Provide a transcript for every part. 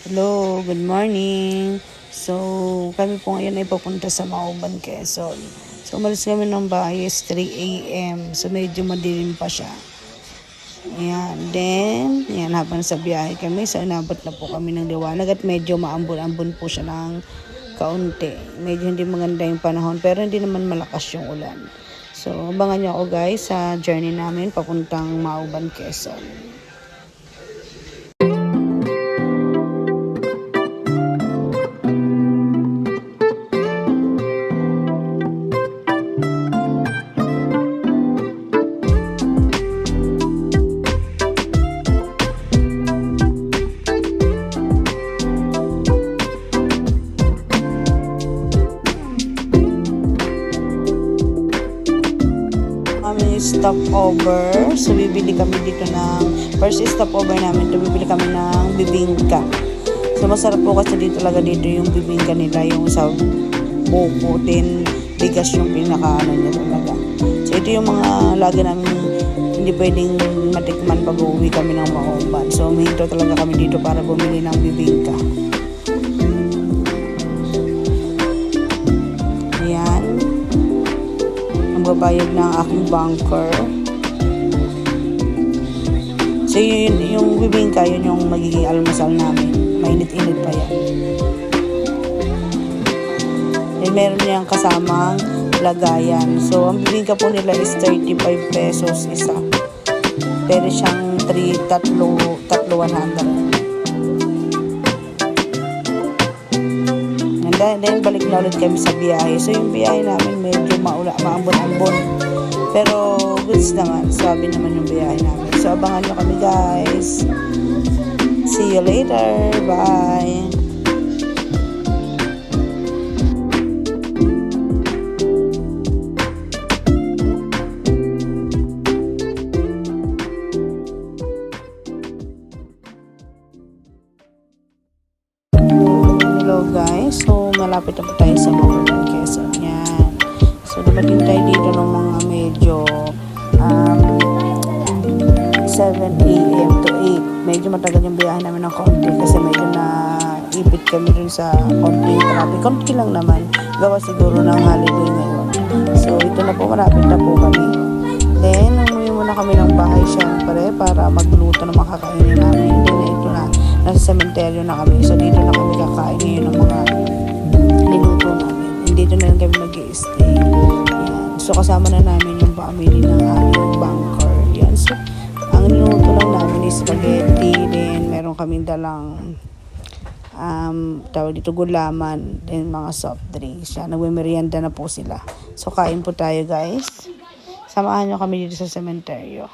Hello, good morning. So, kami po ngayon ay papunta sa Mauban, Quezon. So, umalis kami ng bahay is 3 a.m. So, medyo madilim pa siya. Ayan, then, ayan, habang sa biyahe kami, so inabot na po kami ng liwanag at medyo maambon-ambon po siya ng kaunti. Medyo hindi maganda yung panahon, pero hindi naman malakas yung ulan. So, abangan niyo ako guys sa journey namin papuntang Mauban, Quezon. Stopover. So, bibili kami dito ng first stopover namin. So, bibili kami ng bibingka. So, masarap po kasi dito talaga dito yung bibingka nila. Yung sa buko din, bigas yung pinaka-ano niya talaga. So, ito yung mga lagi namin hindi pwedeng matikman pag uuwi kami ng Mauban. So, huminto talaga kami dito para bumili ng bibingka. Babayad ng aking banker. So yung bibingka, yun yung magiging almusal namin. Mainit-init pa yan. Then meron niyang kasamang lagayan. So ang bibingka po nila is 35 pesos isa. Pero siyang 100. Then balik na ulit kami sa biyahe. So yung biyahe namin medyo maambon-ambon. Pero goods naman. Sabi naman yung biyahe namin. So abangan nyo kami guys. See you later. Bye. Hello guys, so malapit na po tayo sa Mauban, Quezon. Yan. So dumating tayo dito ng mga medyo 7 a.m. to 8. Medyo matagal yung biyahe namin ng konti kasi medyo naipit kami dun sa konti traffic. Konti lang naman. Gawa siguro ng holiday ngayon. So ito na po, malapit na po kami. Then, umuwi muna kami ng bahay syempre para magluto ng mga kakainin namin. Then ito na. Nasa sementeryo na kami. So, dito na kami kakain ngayon ng mga niluto namin. And dito na lang kami mag-i-stay. Yan. So, kasama na namin yung family ng aming banker. Yan. So, ang niluto lang namin is spaghetti. Then, meron kami dalang tawag dito gulaman. Then, mga soft drinks. Yan. Nagme-merienda na po sila. So, kain po tayo guys. Samahan nyo kami dito sa sementeryo.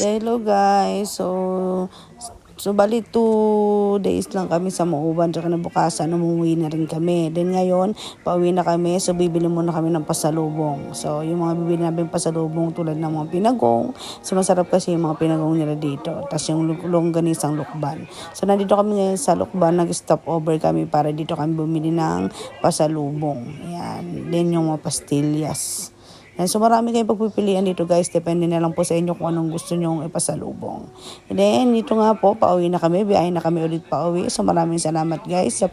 Hello guys, so bali 2 days lang kami sa Mauban, tsaka nabukasan umuwi na rin kami. Then ngayon, pauwi na kami, so bibili muna kami ng pasalubong. So yung mga bibili namin pasalubong tulad ng mga pinagong, so masarap kasi yung mga pinagong nila dito. Tapos yung longganisang lukban. So nandito kami ngayon sa lukban, nag-stop over kami para dito kami bumili ng pasalubong. Yan, then yung mga pastillas. And so marami kayong pagpipilian dito guys. Depende na lang po sa inyo kung anong gusto nyong ipasalubong. And then dito nga po, pauwi na kami. Biyahe na kami ulit pauwi. So maraming salamat guys sa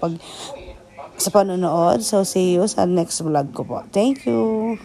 panonood. So see you sa next vlog ko po. Thank you.